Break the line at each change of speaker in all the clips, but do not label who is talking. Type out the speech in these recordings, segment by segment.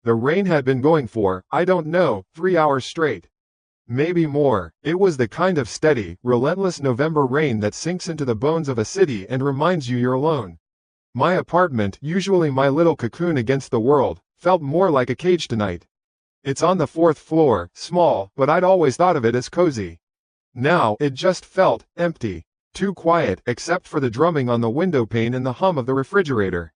The rain had been going for, I don't know, 3 hours straight. Maybe more. It was the kind of steady, relentless November rain that sinks into the bones of a city and reminds you you're alone. My apartment, usually my little cocoon against the world, felt more like a cage tonight. It's on the 4th floor, small, but I'd always thought of it as cozy. Now, it just felt empty. Too quiet, except for the drumming on the window pane and the hum of the refrigerator.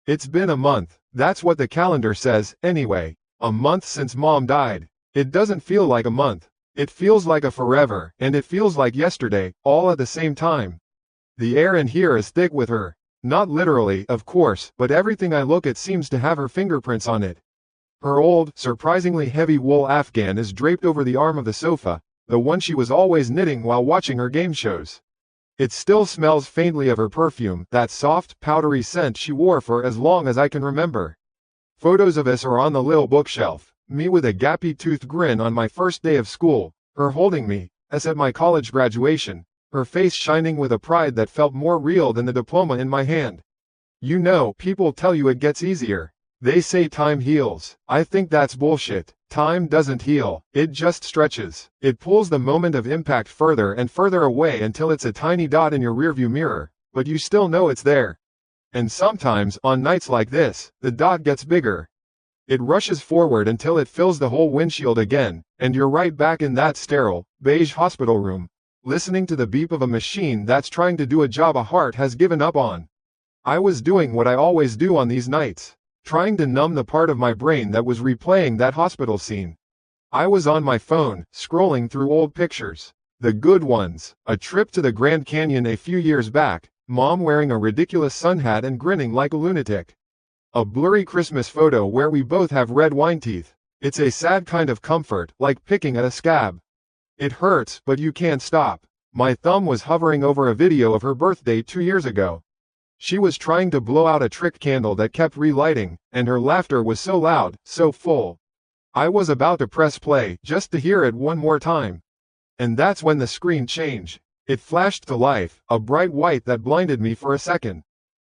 It's been a month. That's what the calendar says, anyway. A month since Mom died. It doesn't feel like a month. It feels like a forever, and it feels like yesterday, all at the same time. The air in here is thick with her. Not literally, of course, but everything I look at seems to have her fingerprints on it. Her old, surprisingly heavy wool afghan is draped over the arm of the sofa, the one she was always knitting while watching her game shows. It still smells faintly of her perfume, that soft, powdery scent she wore for as long as I can remember. Photos of us are on the little bookshelf, me with a gappy-toothed grin on my first day of school, her holding me, as at my college graduation, her face shining with a pride that felt more real than the diploma in my hand. You know, people tell you it gets easier. They say time heals. I think that's bullshit. Time doesn't heal, it just stretches. It pulls the moment of impact further and further away until it's a tiny dot in your rearview mirror, but you still know it's there. And sometimes, on nights like this, the dot gets bigger. It rushes forward until it fills the whole windshield again, and you're right back in that sterile, beige hospital room, listening to the beep of a machine that's trying to do a job a heart has given up on. I was doing what I always do on these nights, trying to numb the part of my brain that was replaying that hospital scene. I was on my phone, scrolling through old pictures. The good ones, a trip to the Grand Canyon a few years back, Mom wearing a ridiculous sun hat and grinning like a lunatic. A blurry Christmas photo where we both have red wine teeth. It's a sad kind of comfort, like picking at a scab. It hurts, but you can't stop. My thumb was hovering over a video of her birthday 2 years ago. She was trying to blow out a trick candle that kept relighting, and her laughter was so loud, so full. I was about to press play, just to hear it one more time. And that's when the screen changed. It flashed to life, a bright white that blinded me for a second.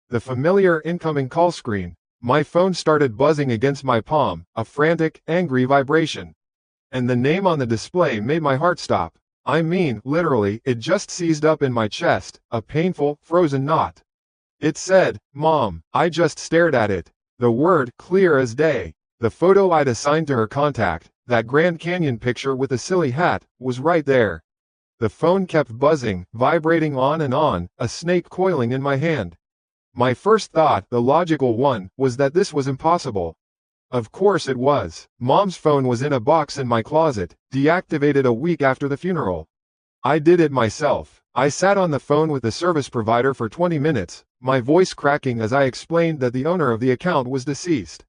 The familiar incoming call screen. My phone started buzzing against my palm, a frantic, angry vibration. And the name on the display made my heart stop. I mean, literally, it just seized up in my chest, a painful, frozen knot. It said, Mom. I just stared at it. The word, clear as day. The photo I'd assigned to her contact, that Grand Canyon picture with the silly hat, was right there. The phone kept buzzing, vibrating on and on, a snake coiling in my hand. My first thought, the logical one, was that this was impossible. Of course it was. Mom's phone was in a box in my closet, deactivated a week after the funeral. I did it myself. I sat on the phone with the service provider for 20 minutes, my voice cracking as I explained that the owner of the account was deceased.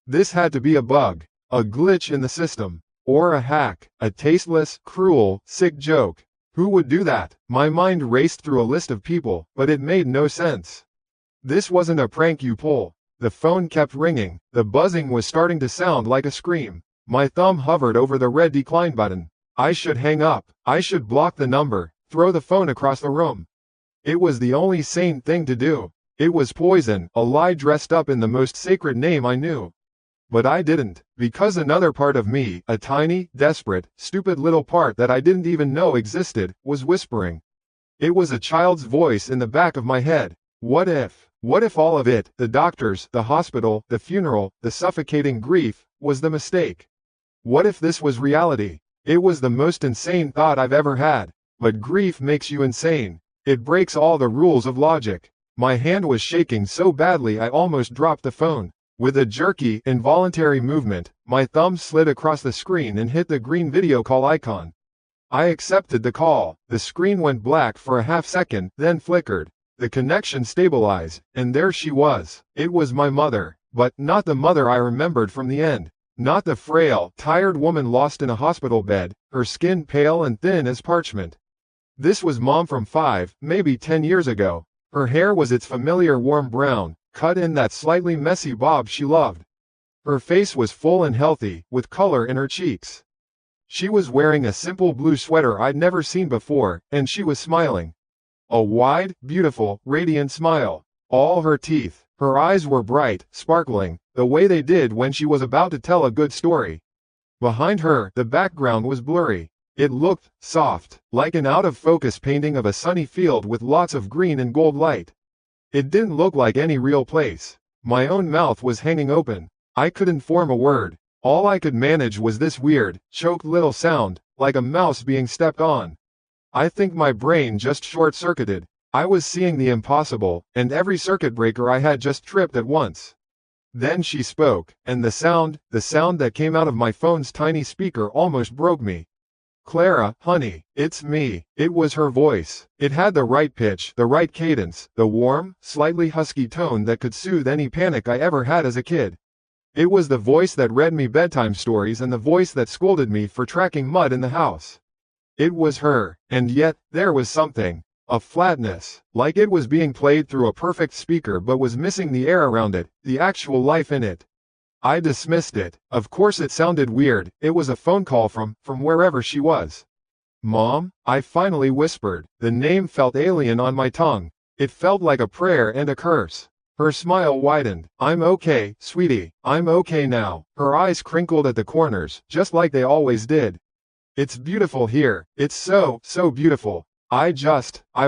This had to be a bug, a glitch in the system, or a hack, a tasteless, cruel, sick joke. Who would do that? My mind raced through a list of people, but it made no sense. This wasn't a prank you pull. The phone kept ringing, the buzzing was starting to sound like a scream. My thumb hovered over the red decline button. I should hang up. I should block the number, throw the phone across the room. It was the only sane thing to do. It was poison, a lie dressed up in the most sacred name I knew. But I didn't, because another part of me, a tiny, desperate, stupid little part that I didn't even know existed, was whispering. It was a child's voice in the back of my head. What if? What if all of it, the doctors, the hospital, the funeral, the suffocating grief, was the mistake? What if this was reality? It was the most insane thought I've ever had. But grief makes you insane. It breaks all the rules of logic. My hand was shaking so badly I almost dropped the phone. With a jerky, involuntary movement, my thumb slid across the screen and hit the green video call icon. I accepted the call. The screen went black for a half second, then flickered. The connection stabilized, and there she was. It was my mother, but not the mother I remembered from the end. Not the frail, tired woman lost in a hospital bed, her skin pale and thin as parchment. This was Mom from 5, maybe 10 years ago. Her hair was its familiar warm brown, cut in that slightly messy bob she loved. Her face was full and healthy, with color in her cheeks. She was wearing a simple blue sweater I'd never seen before, and she was smiling. A wide, beautiful, radiant smile. All her teeth, Her eyes were bright, sparkling, the way they did when she was about to tell a good story. Behind her, the background was blurry. It looked soft, like an out-of-focus painting of a sunny field with lots of green and gold light. It didn't look like any real place. My own mouth was hanging open. I couldn't form a word. All I could manage was this weird, choked little sound, like a mouse being stepped on. I think my brain just short-circuited. I was seeing the impossible, and every circuit breaker I had just tripped at once. Then she spoke, and the sound that came out of my phone's tiny speaker almost broke me. "Clara, honey, it's me." It was her voice. It had the right pitch, the right cadence, the warm, slightly husky tone that could soothe any panic I ever had as a kid. It was the voice that read me bedtime stories and the voice that scolded me for tracking mud in the house. It was her, and yet, there was something. A flatness, like it was being played through a perfect speaker but was missing the air around it, the actual life in it. I dismissed it. Of course it sounded weird. It was a phone call from wherever she was. "Mom?" I finally whispered. The name felt alien on my tongue. It felt like a prayer and a curse. Her smile widened. "I'm okay, sweetie. I'm okay now." Her eyes crinkled at the corners, just like they always did. "It's beautiful here. It's so beautiful. I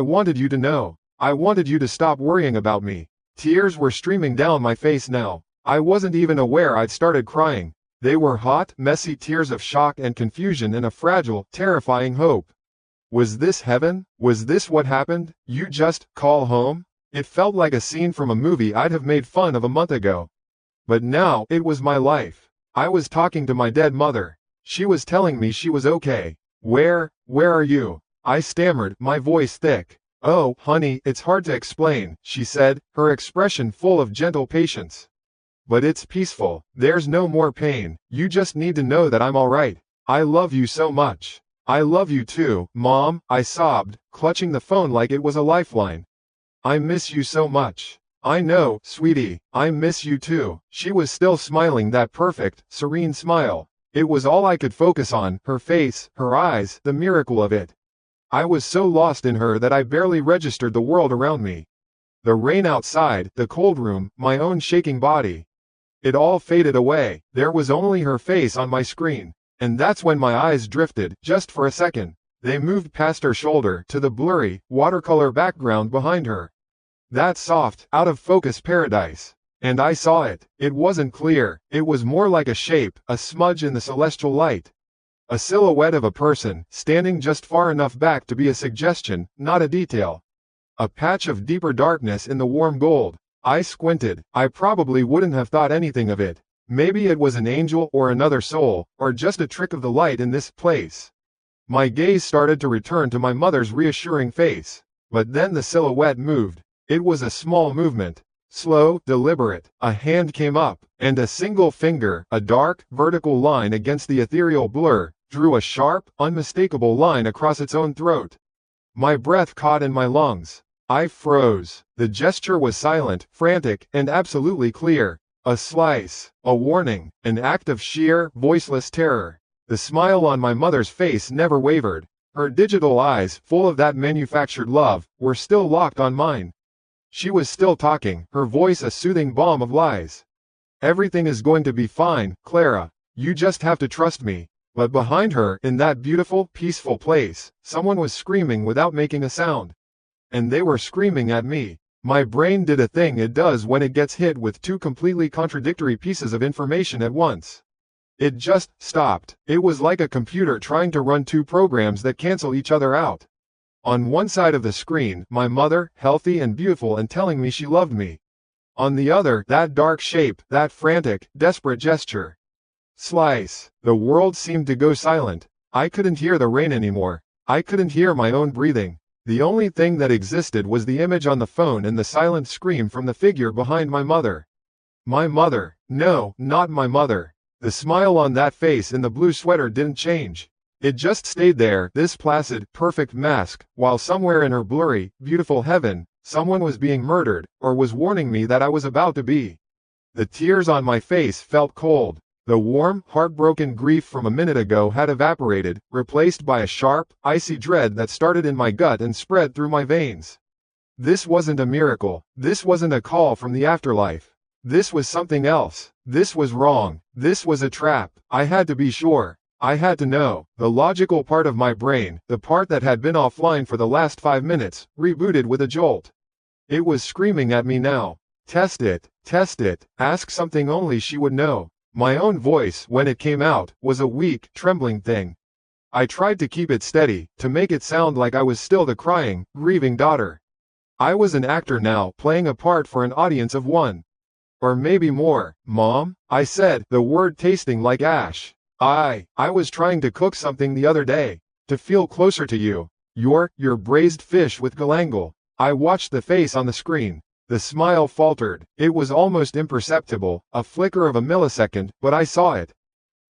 wanted you to know. I wanted you to stop worrying about me." Tears were streaming down my face now. I wasn't even aware I'd started crying. They were hot, messy tears of shock and confusion and a fragile, terrifying hope. Was this heaven? Was this what happened? You just call home? It felt like a scene from a movie I'd have made fun of a month ago. But now, it was my life. I was talking to my dead mother. She was telling me she was okay. Where are you?" I stammered, my voice thick. "Oh, honey, it's hard to explain," she said, her expression full of gentle patience. "But it's peaceful. There's no more pain. You just need to know that I'm alright. I love you so much." "I love you too, Mom," I sobbed, clutching the phone like it was a lifeline. "I miss you so much." "I know, sweetie, I miss you too." She was still smiling that perfect, serene smile. It was all I could focus on, her face, her eyes, the miracle of it. I was so lost in her that I barely registered the world around me. The rain outside, the cold room, my own shaking body. It all faded away. There was only her face on my screen. And that's when my eyes drifted, just for a second. They moved past her shoulder, to the blurry, watercolor background behind her. That soft, out-of-focus paradise. And I saw it. It wasn't clear. It was more like a shape, a smudge in the celestial light. A silhouette of a person, standing just far enough back to be a suggestion, not a detail. A patch of deeper darkness in the warm gold. I squinted. I probably wouldn't have thought anything of it. Maybe it was an angel or another soul, or just a trick of the light in this place. My gaze started to return to my mother's reassuring face. But then the silhouette moved. It was a small movement. Slow, deliberate. A hand came up, and a single finger, a dark, vertical line against the ethereal blur, drew a sharp, unmistakable line across its own throat. My breath caught in my lungs. I froze. The gesture was silent, frantic, and absolutely clear. A slice, a warning, an act of sheer, voiceless terror. The smile on my mother's face never wavered. Her digital eyes, full of that manufactured love, were still locked on mine. She was still talking, her voice a soothing balm of lies. "Everything is going to be fine, Clara. You just have to trust me." But behind her, in that beautiful, peaceful place, someone was screaming without making a sound. And they were screaming at me. My brain did a thing it does when it gets hit with two completely contradictory pieces of information at once. It just stopped. It was like a computer trying to run two programs that cancel each other out. On one side of the screen, my mother, healthy and beautiful and telling me she loved me. On the other, that dark shape, that frantic, desperate gesture. Slice. The world seemed to go silent. I couldn't hear the rain anymore. I couldn't hear my own breathing. The only thing that existed was the image on the phone and the silent scream from the figure behind my mother. My mother. No, not my mother. The smile on that face in the blue sweater didn't change. It just stayed there, this placid, perfect mask, while somewhere in her blurry, beautiful heaven, someone was being murdered, or was warning me that I was about to be. The tears on my face felt cold. The warm, heartbroken grief from a minute ago had evaporated, replaced by a sharp, icy dread that started in my gut and spread through my veins. This wasn't a miracle. This wasn't a call from the afterlife. This was something else. This was wrong. This was a trap. I had to be sure. I had to know. The logical part of my brain, the part that had been offline for the last 5 minutes, rebooted with a jolt. It was screaming at me now. Test it. Test it. Ask something only she would know. My own voice, when it came out, was a weak, trembling thing. I tried to keep it steady, to make it sound like I was still the crying, grieving daughter. I was an actor now, playing a part for an audience of 1. Or maybe more. Mom? I said, the word tasting like ash. I was trying to cook something the other day. To feel closer to you. Your braised fish with galangal. I watched the face on the screen. The smile faltered. It was almost imperceptible, a flicker of a millisecond, but I saw it.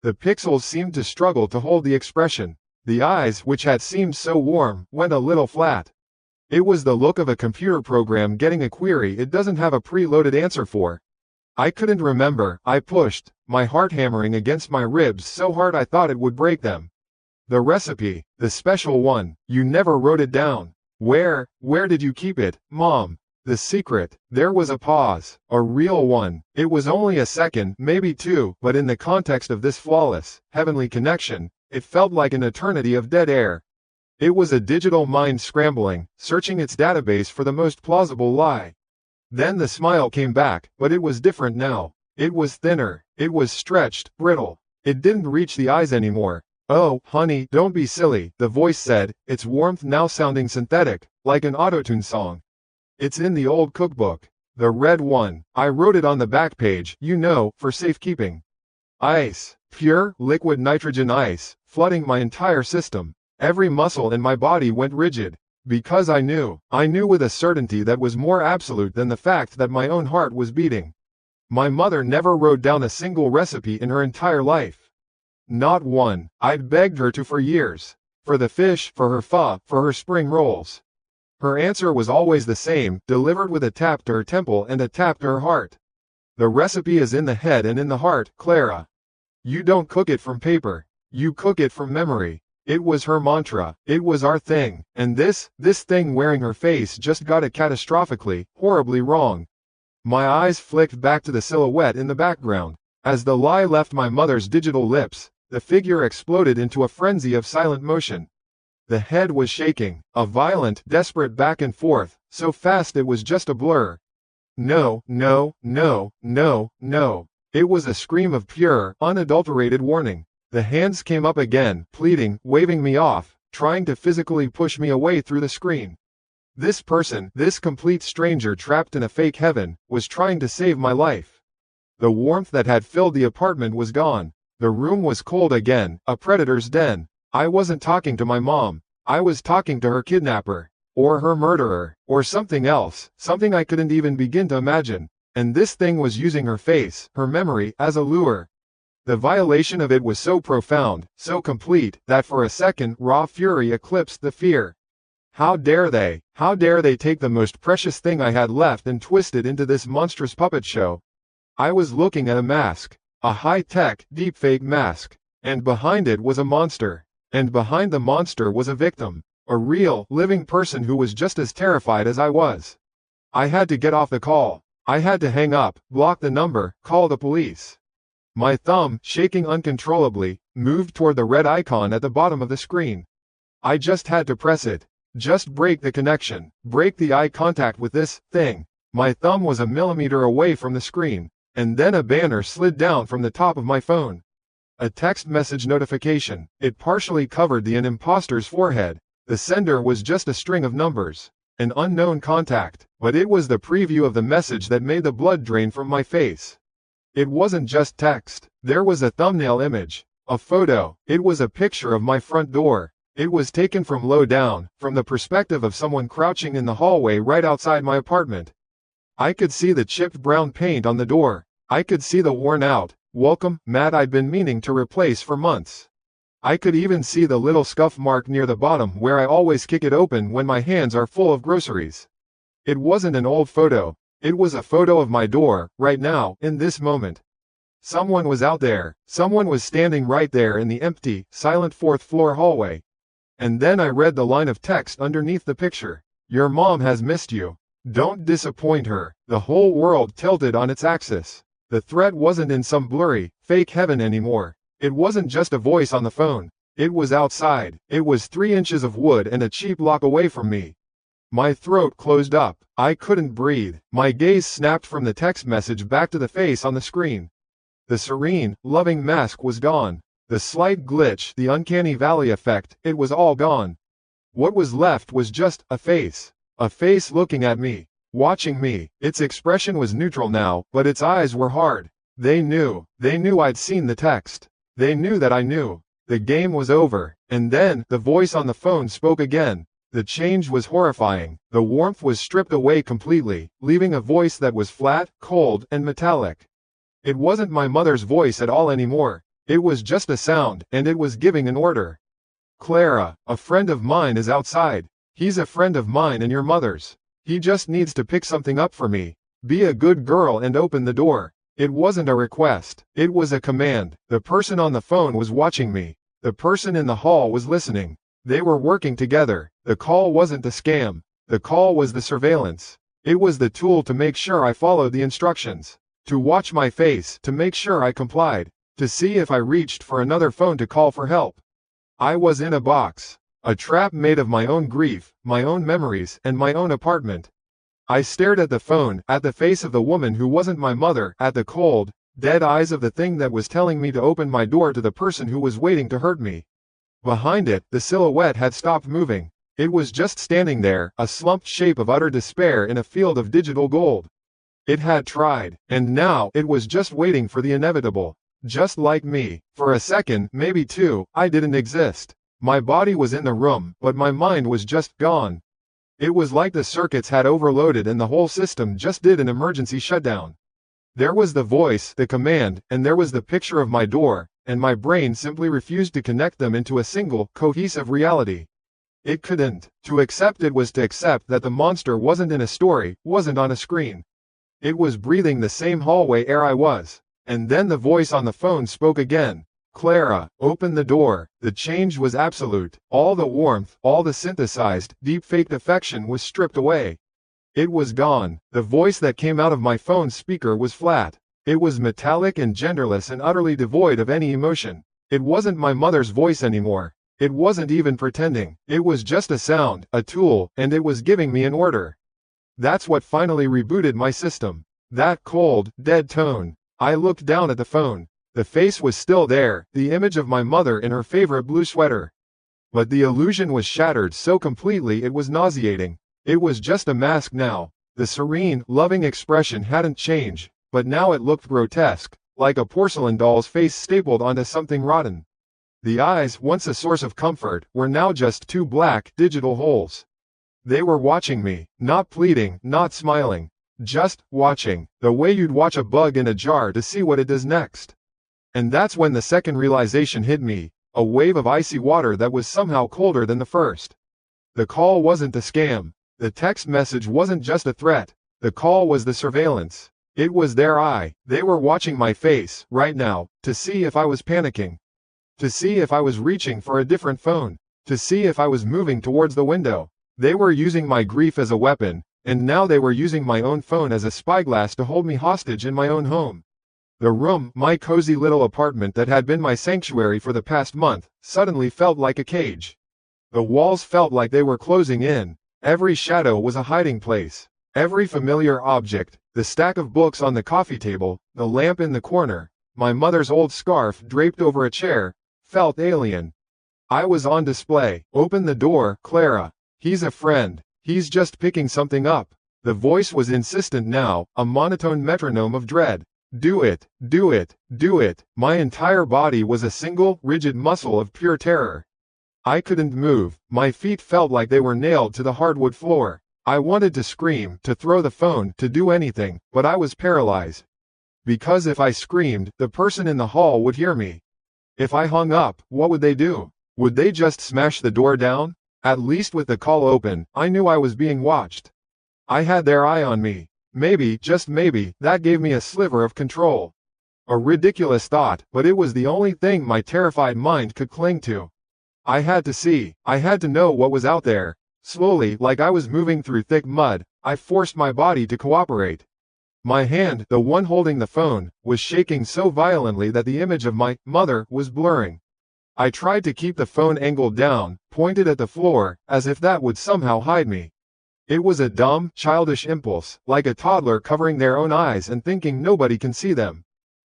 The pixels seemed to struggle to hold the expression. The eyes, which had seemed so warm, went a little flat. It was the look of a computer program getting a query it doesn't have a preloaded answer for. I couldn't remember. I pushed, my heart hammering against my ribs so hard I thought it would break them. The recipe, the special one, you never wrote it down. Where did you keep it, Mom? The secret. There was a pause, a real one. It was only a second, maybe 2, but in the context of this flawless, heavenly connection, it felt like an eternity of dead air. It was a digital mind scrambling, searching its database for the most plausible lie. Then the smile came back, but it was different now. It was thinner. It was stretched, brittle. It didn't reach the eyes anymore. Oh, honey, don't be silly, the voice said, its warmth now sounding synthetic, like an autotune song. It's in the old cookbook. The red one. I wrote it on the back page, you know, for safekeeping. Ice. Pure, liquid nitrogen ice, flooding my entire system. Every muscle in my body went rigid. Because I knew with a certainty that was more absolute than the fact that my own heart was beating. My mother never wrote down a single recipe in her entire life. Not one. I'd begged her to for years. For the fish, for her pho, for her spring rolls. Her answer was always the same, delivered with a tap to her temple and a tap to her heart. The recipe is in the head and in the heart, Clara. You don't cook it from paper. You cook it from memory. It was her mantra. It was our thing. And this thing wearing her face just got it catastrophically, horribly wrong. My eyes flicked back to the silhouette in the background. As the lie left my mother's digital lips, the figure exploded into a frenzy of silent motion. The head was shaking, a violent, desperate back and forth, so fast it was just a blur. No, no, no, no, no. It was a scream of pure, unadulterated warning. The hands came up again, pleading, waving me off, trying to physically push me away through the screen. This person, this complete stranger trapped in a fake heaven, was trying to save my life. The warmth that had filled the apartment was gone. The room was cold again, a predator's den. I wasn't talking to my mom. I was talking to her kidnapper. Or her murderer. Or something else. Something I couldn't even begin to imagine. And this thing was using her face, her memory, as a lure. The violation of it was so profound, so complete, that for a second, raw fury eclipsed the fear. How dare they? How dare they take the most precious thing I had left and twist it into this monstrous puppet show? I was looking at a mask. A high-tech, deepfake mask. And behind it was a monster. And behind the monster was a victim. A real, living person who was just as terrified as I was. I had to get off the call. I had to hang up, block the number, call the police. My thumb, shaking uncontrollably, moved toward the red icon at the bottom of the screen. I just had to press it. Just break the connection. Break the eye contact with this thing. My thumb was a millimeter away from the screen. And then a banner slid down from the top of my phone. A text message notification. It partially covered an imposter's forehead. The sender was just a string of numbers. An unknown contact. But it was the preview of the message that made the blood drain from my face. It wasn't just text. There was a thumbnail image. A photo. It was a picture of my front door. It was taken from low down, from the perspective of someone crouching in the hallway right outside my apartment. I could see the chipped brown paint on the door. I could see the worn-out, welcome mat I'd been meaning to replace for months. I could even see the little scuff mark near the bottom where I always kick it open when my hands are full of groceries. It wasn't an old photo. It was a photo of my door, right now, in this moment. Someone was out there. Someone was standing right there in the empty, silent fourth-floor hallway. And then I read the line of text underneath the picture. Your mom has missed you. Don't disappoint her. The whole world tilted on its axis. The threat wasn't in some blurry, fake heaven anymore. It wasn't just a voice on the phone. It was outside. It was 3 inches of wood and a cheap lock away from me. My throat closed up. I couldn't breathe. My gaze snapped from the text message back to the face on the screen. The serene, loving mask was gone. The slight glitch, the uncanny valley effect, it was all gone. What was left was just a face. A face looking at me, watching me. Its expression was neutral now, but its eyes were hard. They knew I'd seen the text. They knew that I knew. The game was over, and then the voice on the phone spoke again. The change was horrifying. The warmth was stripped away completely, leaving a voice that was flat, cold, and metallic. It wasn't my mother's voice at all anymore. It was just a sound, and it was giving an order. Clara, a friend of mine is outside. He's a friend of mine and your mother's. He just needs to pick something up for me. Be a good girl and open the door. It wasn't a request. It was a command. The person on the phone was watching me. The person in the hall was listening. They were working together. The call wasn't the scam. The call was the surveillance. It was the tool to make sure I followed the instructions. To watch my face, to make sure I complied. To see if I reached for another phone to call for help. I was in a box. A trap made of my own grief, my own memories, and my own apartment. I stared at the phone, at the face of the woman who wasn't my mother, at the cold, dead eyes of the thing that was telling me to open my door to the person who was waiting to hurt me. Behind it, the silhouette had stopped moving. It was just standing there, a slumped shape of utter despair in a field of digital gold. It had tried, and now it was just waiting for the inevitable. Just like me. For a second, maybe two, I didn't exist. My body was in the room, but my mind was just gone. It was like the circuits had overloaded and the whole system just did an emergency shutdown. There was the voice, the command, and there was the picture of my door, and my brain simply refused to connect them into a single, cohesive reality. It couldn't. To accept it was to accept that the monster wasn't in a story, wasn't on a screen. It was breathing the same hallway air I was. And then the voice on the phone spoke again. Clara, open the door. The change was absolute. All the warmth, all the synthesized, deep-faked affection was stripped away. It was gone. The voice that came out of my phone speaker was flat. It was metallic and genderless and utterly devoid of any emotion. It wasn't my mother's voice anymore. It wasn't even pretending. It was just a sound, a tool, and it was giving me an order. That's what finally rebooted my system. That cold, dead tone. I looked down at the phone. The face was still there, the image of my mother in her favorite blue sweater. But the illusion was shattered so completely it was nauseating. It was just a mask now. The serene, loving expression hadn't changed, but now it looked grotesque, like a porcelain doll's face stapled onto something rotten. The eyes, once a source of comfort, were now just two black, digital holes. They were watching me, not pleading, not smiling. Just watching, the way you'd watch a bug in a jar to see what it does next. And that's when the second realization hit me, a wave of icy water that was somehow colder than the first. The call wasn't the scam. The text message wasn't just a threat. The call was the surveillance. It was their eye. They were watching my face, right now, to see if I was panicking. To see if I was reaching for a different phone. To see if I was moving towards the window. They were using my grief as a weapon. And now they were using my own phone as a spyglass to hold me hostage in my own home. The room, my cozy little apartment that had been my sanctuary for the past month, suddenly felt like a cage. The walls felt like they were closing in. Every shadow was a hiding place. Every familiar object, the stack of books on the coffee table, the lamp in the corner, my mother's old scarf draped over a chair, felt alien. I was on display. Open the door, Clara. He's a friend. He's just picking something up. The voice was insistent now, a monotone metronome of dread. Do it, do it, do it. My entire body was a single, rigid muscle of pure terror. I couldn't move. My feet felt like they were nailed to the hardwood floor. I wanted to scream, to throw the phone, to do anything, but I was paralyzed. Because if I screamed, the person in the hall would hear me. If I hung up, what would they do? Would they just smash the door down? At least with the call open, I knew I was being watched. I had their eye on me. Maybe, just maybe, that gave me a sliver of control. A ridiculous thought, but it was the only thing my terrified mind could cling to. I had to see. I had to know what was out there. Slowly, like I was moving through thick mud, I forced my body to cooperate. My hand, the one holding the phone, was shaking so violently that the image of my mother was blurring. I tried to keep the phone angled down, pointed at the floor, as if that would somehow hide me. It was a dumb, childish impulse, like a toddler covering their own eyes and thinking nobody can see them.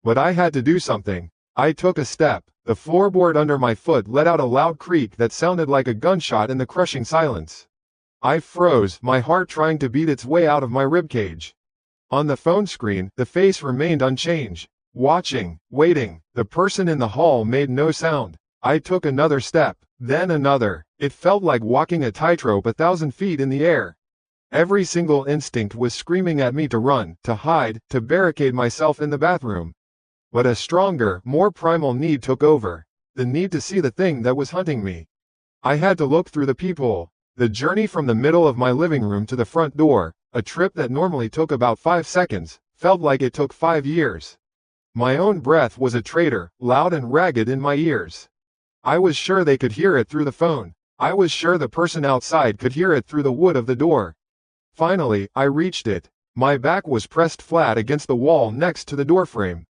But I had to do something. I took a step. The floorboard under my foot let out a loud creak that sounded like a gunshot in the crushing silence. I froze, my heart trying to beat its way out of my ribcage. On the phone screen, the face remained unchanged. Watching, waiting, the person in the hall made no sound. I took another step, then another. It felt like walking a tightrope 1,000 feet in the air. Every single instinct was screaming at me to run, to hide, to barricade myself in the bathroom. But a stronger, more primal need took over. The need to see the thing that was hunting me. I had to look through the peephole. The journey from the middle of my living room to the front door, a trip that normally took about 5 seconds, felt like it took 5 years. My own breath was a traitor, loud and ragged in my ears. I was sure they could hear it through the phone. I was sure the person outside could hear it through the wood of the door. Finally, I reached it. My back was pressed flat against the wall next to the doorframe.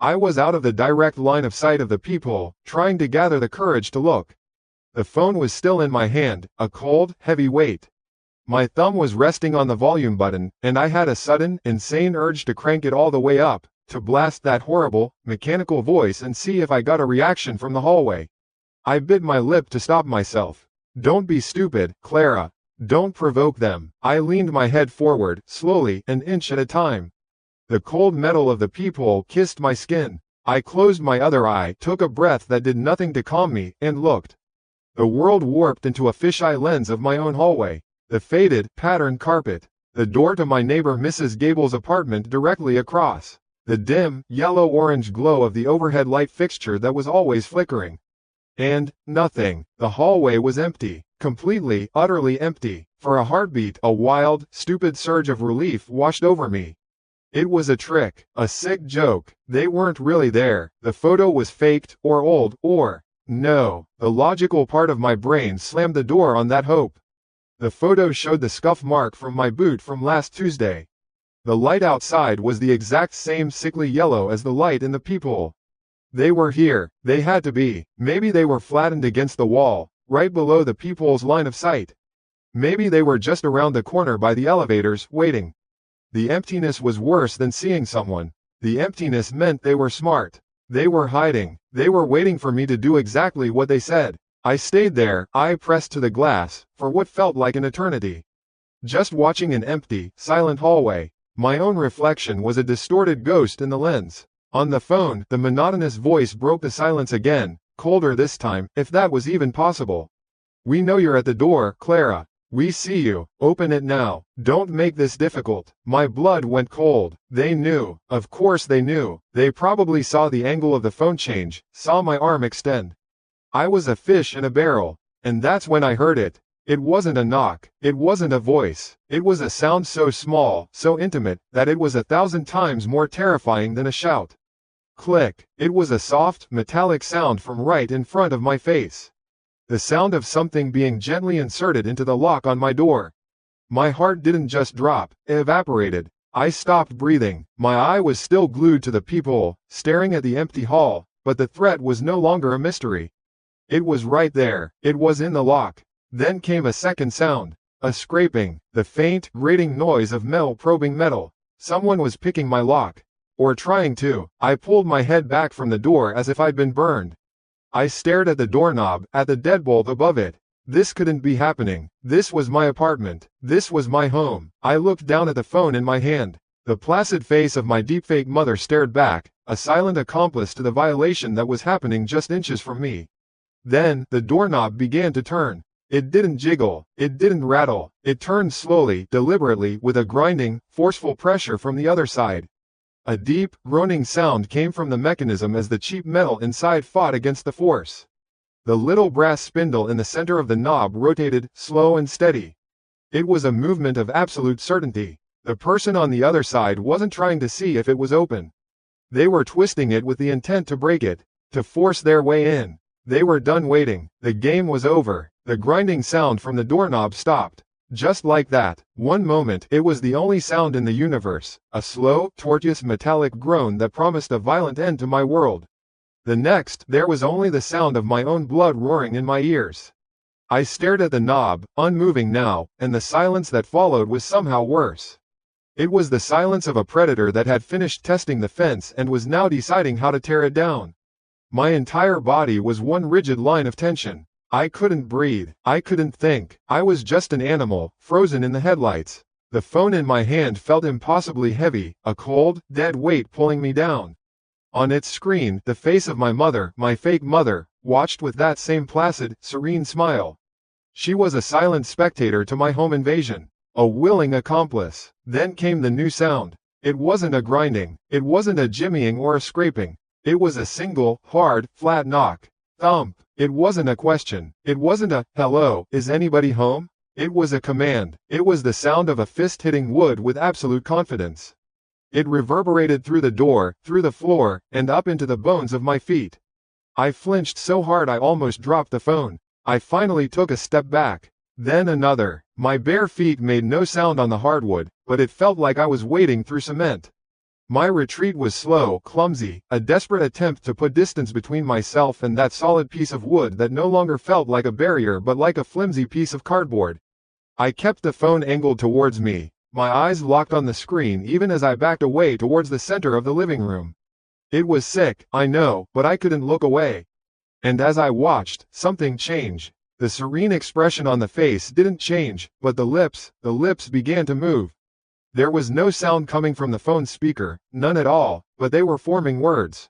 I was out of the direct line of sight of the peephole, trying to gather the courage to look. The phone was still in my hand, a cold, heavy weight. My thumb was resting on the volume button, and I had a sudden, insane urge to crank it all the way up, to blast that horrible, mechanical voice and see if I got a reaction from the hallway. I bit my lip to stop myself. Don't be stupid, Clara. Don't provoke them. I leaned my head forward, slowly, an inch at a time. The cold metal of the peephole kissed my skin. I closed my other eye, took a breath that did nothing to calm me, and looked. The world warped into a fisheye lens of my own hallway. The faded, patterned carpet. The door to my neighbor Mrs. Gable's apartment directly across. The dim, yellow-orange glow of the overhead light fixture that was always flickering. And nothing. The hallway was empty. Completely, utterly empty. For a heartbeat, a wild, stupid surge of relief washed over me. It was a trick, a sick joke. They weren't really there. The photo was faked, or old, or... No. The logical part of my brain slammed the door on that hope. The photo showed the scuff mark from my boot from last Tuesday. The light outside was the exact same sickly yellow as the light in the peephole. They were here. They had to be. Maybe they were flattened against the wall, right below the peephole's line of sight. Maybe they were just around the corner by the elevators, waiting. The emptiness was worse than seeing someone. The emptiness meant they were smart. They were hiding. They were waiting for me to do exactly what they said. I stayed there, eye pressed to the glass, for what felt like an eternity. Just watching an empty, silent hallway. My own reflection was a distorted ghost in the lens. On the phone, the monotonous voice broke the silence again, colder this time, if that was even possible. We know you're at the door, Clara. We see you. Open it now. Don't make this difficult. My blood went cold. They knew. Of course they knew. They probably saw the angle of the phone change, saw my arm extend. I was a fish in a barrel. And that's when I heard it. It wasn't a knock. It wasn't a voice. It was a sound so small, so intimate, that it was 1,000 times more terrifying than a shout. Click. It was a soft, metallic sound from right in front of my face. The sound of something being gently inserted into the lock on my door. My heart didn't just drop, it evaporated. I stopped breathing. My eye was still glued to the peephole, staring at the empty hall, but the threat was no longer a mystery. It was right there. It was in the lock. Then came a second sound. A scraping, the faint, grating noise of metal probing metal. Someone was picking my lock. Or trying to. I pulled my head back from the door as if I'd been burned. I stared at the doorknob, at the deadbolt above it. This couldn't be happening. This was my apartment. This was my home. I looked down at the phone in my hand. The placid face of my deepfake mother stared back, a silent accomplice to the violation that was happening just inches from me. Then, the doorknob began to turn. It didn't jiggle. It didn't rattle. It turned slowly, deliberately, with a grinding, forceful pressure from the other side. A deep, groaning sound came from the mechanism as the cheap metal inside fought against the force. The little brass spindle in the center of the knob rotated, slow and steady. It was a movement of absolute certainty. The person on the other side wasn't trying to see if it was open. They were twisting it with the intent to break it, to force their way in. They were done waiting. The game was over. The grinding sound from the doorknob stopped. Just like that, one moment it was the only sound in the universe, a slow, tortuous metallic groan that promised a violent end to my world. The next, there was only the sound of my own blood roaring in my ears. I stared at the knob, unmoving now, and the silence that followed was somehow worse. It was the silence of a predator that had finished testing the fence and was now deciding how to tear it down. My entire body was one rigid line of tension. I couldn't breathe. I couldn't think. I was just an animal, frozen in the headlights. The phone in my hand felt impossibly heavy, a cold, dead weight pulling me down. On its screen, the face of my mother, my fake mother, watched with that same placid, serene smile. She was a silent spectator to my home invasion, a willing accomplice. Then came the new sound. It wasn't a grinding, it wasn't a jimmying or a scraping. It was a single, hard, flat knock. Thump. It wasn't a question. It wasn't a, "Hello, is anybody home?" It was a command. It was the sound of a fist hitting wood with absolute confidence. It reverberated through the door, through the floor, and up into the bones of my feet. I flinched so hard I almost dropped the phone. I finally took a step back. Then another. My bare feet made no sound on the hardwood, but it felt like I was wading through cement. My retreat was slow, clumsy, a desperate attempt to put distance between myself and that solid piece of wood that no longer felt like a barrier but like a flimsy piece of cardboard. I kept the phone angled towards me, my eyes locked on the screen even as I backed away towards the center of the living room. It was sick, I know, but I couldn't look away. And as I watched, something changed. The serene expression on the face didn't change, but the lips began to move. There was no sound coming from the phone speaker, none at all, but they were forming words.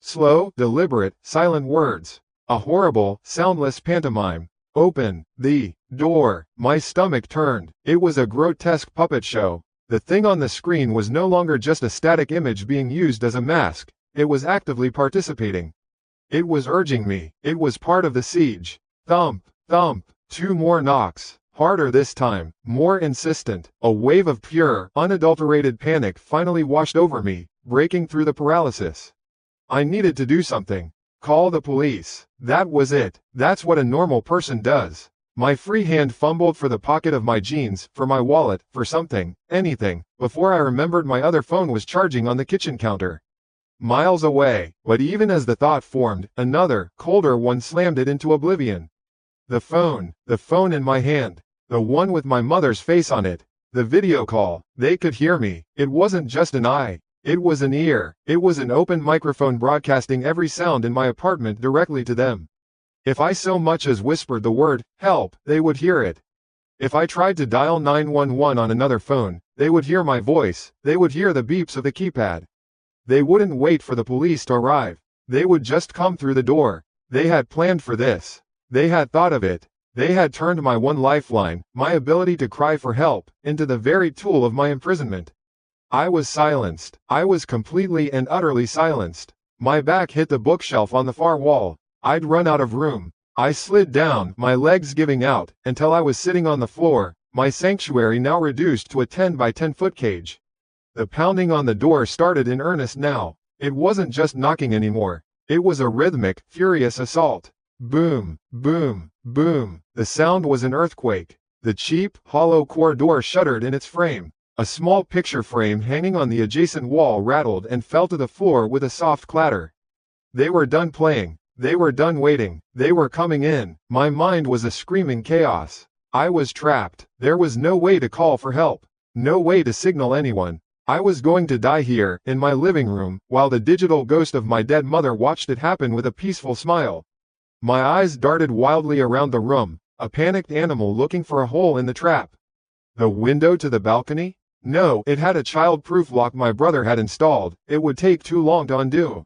Slow, deliberate, silent words. A horrible, soundless pantomime. Open the door. My stomach turned. It was a grotesque puppet show. The thing on the screen was no longer just a static image being used as a mask. It was actively participating. It was urging me. It was part of the siege. Thump, thump. 2 more knocks. Harder this time, more insistent. A wave of pure, unadulterated panic finally washed over me, breaking through the paralysis. I needed to do something. Call the police. That was it. That's what a normal person does. My free hand fumbled for the pocket of my jeans, for my wallet, for something, anything, before I remembered my other phone was charging on the kitchen counter. Miles away, but even as the thought formed, another, colder one slammed it into oblivion. The phone in my hand, the one with my mother's face on it, the video call. They could hear me. It wasn't just an eye, it was an ear. It was an open microphone broadcasting every sound in my apartment directly to them. If I so much as whispered the word, "help," they would hear it. If I tried to dial 911 on another phone, they would hear my voice, they would hear the beeps of the keypad. They wouldn't wait for the police to arrive. They would just come through the door. They had planned for this. They had thought of it. They had turned my one lifeline, my ability to cry for help, into the very tool of my imprisonment. I was silenced. I was completely and utterly silenced. My back hit the bookshelf on the far wall. I'd run out of room. I slid down, my legs giving out, until I was sitting on the floor, my sanctuary now reduced to a 10 by 10 foot cage. The pounding on the door started in earnest now. It wasn't just knocking anymore. It was a rhythmic, furious assault. Boom, boom, boom. The sound was an earthquake. The cheap, hollow core door shuddered in its frame. A small picture frame hanging on the adjacent wall rattled and fell to the floor with a soft clatter. They were done playing. They were done waiting. They were coming in. My mind was a screaming chaos. I was trapped. There was no way to call for help. No way to signal anyone. I was going to die here, in my living room, while the digital ghost of my dead mother watched it happen with a peaceful smile. My eyes darted wildly around the room, a panicked animal looking for a hole in the trap. The window to the balcony? No, it had a child-proof lock my brother had installed. It would take too long to undo.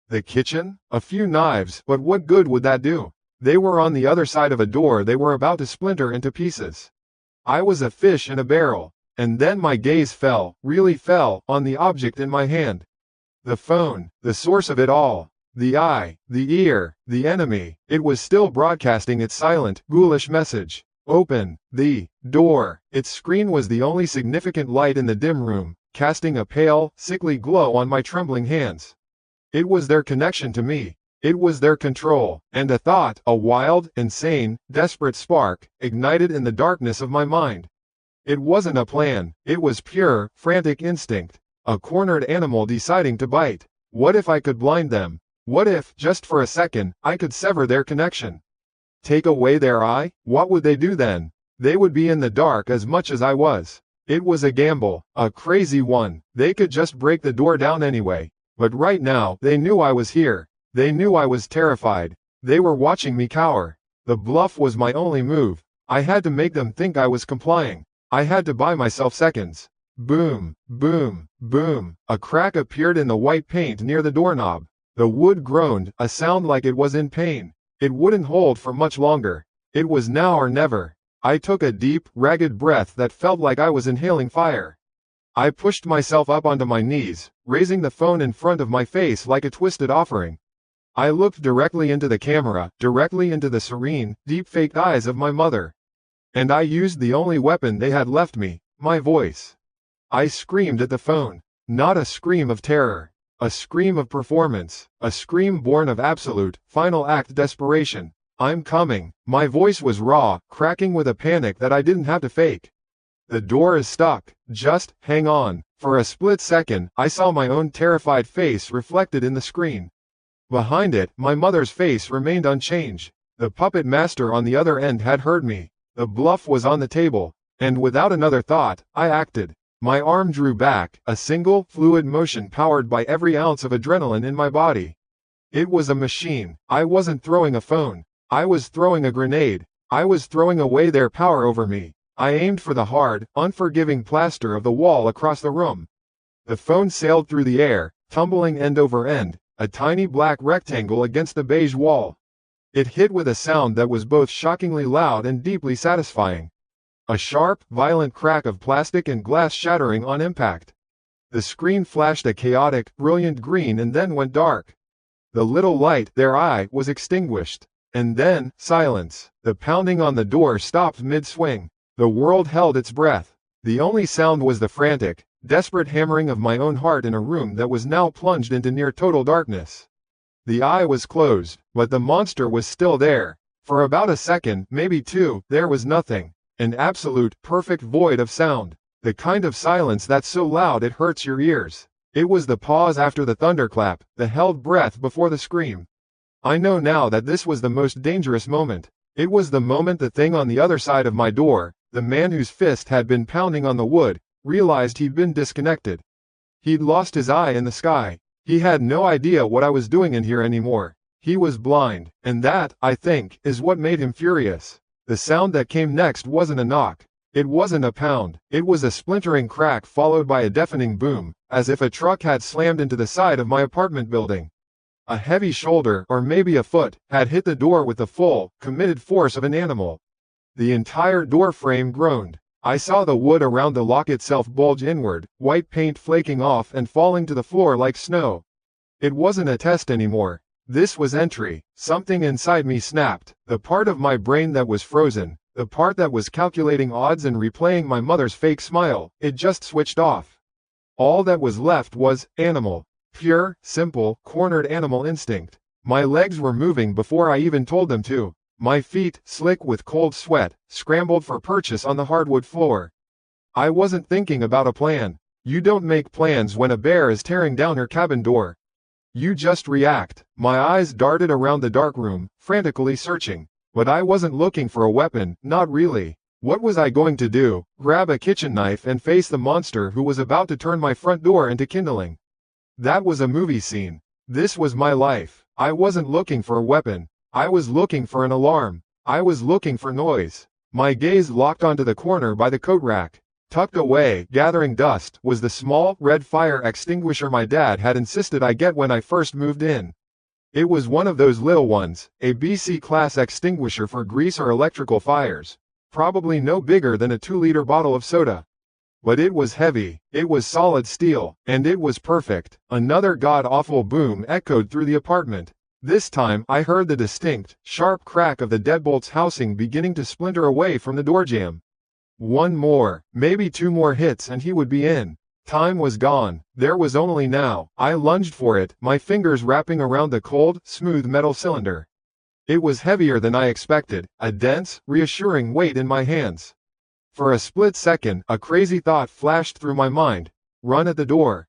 The kitchen? A few knives, but what good would that do? They were on the other side of a door they were about to splinter into pieces. I was a fish in a barrel. And then my gaze fell, really fell, on the object in my hand. The phone, the source of it all. The eye, the ear, the enemy. It was still broadcasting its silent, ghoulish message. Open the door. Its screen was the only significant light in the dim room, casting a pale, sickly glow on my trembling hands. It was their connection to me. It was their control, and a thought, a wild, insane, desperate spark, ignited in the darkness of my mind. It wasn't a plan, it was pure, frantic instinct. A cornered animal deciding to bite. What if I could blind them? What if, just for a second, I could sever their connection? Take away their eye? What would they do then? They would be in the dark as much as I was. It was a gamble, a crazy one. They could just break the door down anyway. But right now, they knew I was here. They knew I was terrified. They were watching me cower. The bluff was my only move. I had to make them think I was complying. I had to buy myself seconds. Boom, boom, boom. A crack appeared in the white paint near the doorknob. The wood groaned, a sound like it was in pain. It wouldn't hold for much longer. It was now or never. I took a deep, ragged breath that felt like I was inhaling fire. I pushed myself up onto my knees, raising the phone in front of my face like a twisted offering. I looked directly into the camera, directly into the serene, deep-faked eyes of my mother. And I used the only weapon they had left me, my voice. I screamed at the phone. Not a scream of terror. A scream of performance. A scream born of absolute, final act desperation. I'm coming. My voice was raw, cracking with a panic that I didn't have to fake. The door is stuck. Just hang on. For a split second, I saw my own terrified face reflected in the screen. Behind it, my mother's face remained unchanged. The puppet master on the other end had heard me. The bluff was on the table. And without another thought, I acted. My arm drew back, a single, fluid motion powered by every ounce of adrenaline in my body. It was a machine. I wasn't throwing a phone. I was throwing a grenade. I was throwing away their power over me. I aimed for the hard, unforgiving plaster of the wall across the room. The phone sailed through the air, tumbling end over end, a tiny black rectangle against the beige wall. It hit with a sound that was both shockingly loud and deeply satisfying. A sharp, violent crack of plastic and glass shattering on impact. The screen flashed a chaotic, brilliant green and then went dark. The little light, their eye, was extinguished. And then, silence. The pounding on the door stopped mid-swing. The world held its breath. The only sound was the frantic, desperate hammering of my own heart in a room that was now plunged into near total darkness. The eye was closed, but the monster was still there. For about a second, maybe two, there was nothing. An absolute, perfect void of sound. The kind of silence that's so loud it hurts your ears. It was the pause after the thunderclap, the held breath before the scream. I know now that this was the most dangerous moment. It was the moment the thing on the other side of my door, the man whose fist had been pounding on the wood, realized he'd been disconnected. He'd lost his eye in the sky. He had no idea what I was doing in here anymore. He was blind, and that, I think, is what made him furious. The sound that came next wasn't a knock. It wasn't a pound. It was a splintering crack followed by a deafening boom, as if a truck had slammed into the side of my apartment building. A heavy shoulder, or maybe a foot, had hit the door with the full, committed force of an animal. The entire door frame groaned. I saw the wood around the lock itself bulge inward, white paint flaking off and falling to the floor like snow. It wasn't a test anymore. This was entry. Something inside me snapped. The part of my brain that was frozen, the part that was calculating odds and replaying my mother's fake smile, it just switched off. All that was left was animal. Pure, simple, cornered animal instinct. My legs were moving before I even told them to. My feet, slick with cold sweat, scrambled for purchase on the hardwood floor. I wasn't thinking about a plan. You don't make plans when a bear is tearing down her cabin door. You just react. My eyes darted around the dark room, frantically searching. But I wasn't looking for a weapon, not really. What was I going to do? Grab a kitchen knife and face the monster who was about to turn my front door into kindling? That was a movie scene. This was my life. I wasn't looking for a weapon. I was looking for an alarm. I was looking for noise. My gaze locked onto the corner by the coat rack. Tucked away, gathering dust, was the small, red fire extinguisher my dad had insisted I get when I first moved in. It was one of those little ones, a BC class extinguisher for grease or electrical fires. Probably no bigger than a 2-liter bottle of soda. But it was heavy, it was solid steel, and it was perfect. Another god-awful boom echoed through the apartment. This time, I heard the distinct, sharp crack of the deadbolt's housing beginning to splinter away from the door jamb. One more, maybe two more hits and he would be in. Time was gone. There was only now. I lunged for it, my fingers wrapping around the cold, smooth metal cylinder. It was heavier than I expected, a dense, reassuring weight in my hands. For a split second, a crazy thought flashed through my mind. Run at the door.